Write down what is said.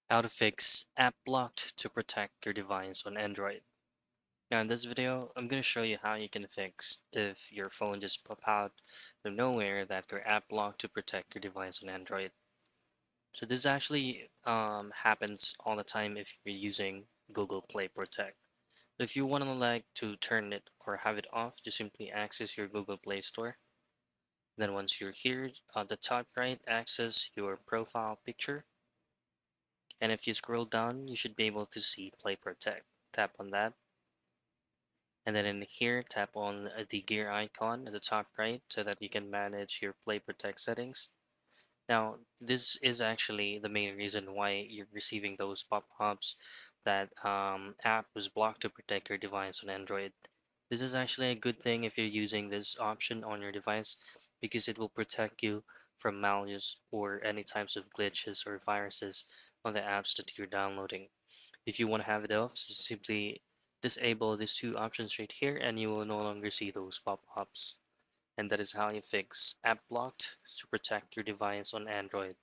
How to fix app blocked to protect your device on Android. Now in this video, I'm going to show you how you can fix if your phone just pop out from nowhere that your app blocked to protect your device on Android. So this actually happens all the time if you're using Google Play Protect. So if you want to to turn it or have it off, just simply access your Google Play Store. Then once you're here, at the top right, access your profile picture. And if you scroll down, you should be able to see Play Protect. Tap on that. And then in here, tap on the gear icon at the top right so that you can manage your Play Protect settings. Now, this is actually the main reason why you're receiving those pop-ups that app was blocked to protect your device on Android. This is actually a good thing if you're using this option on your device because it will protect you from malware or any types of glitches or viruses on the apps that you're downloading. If you want to have it off, simply disable these two options right here and you will no longer see those pop-ups. And that is how you fix app blocked to protect your device on Android.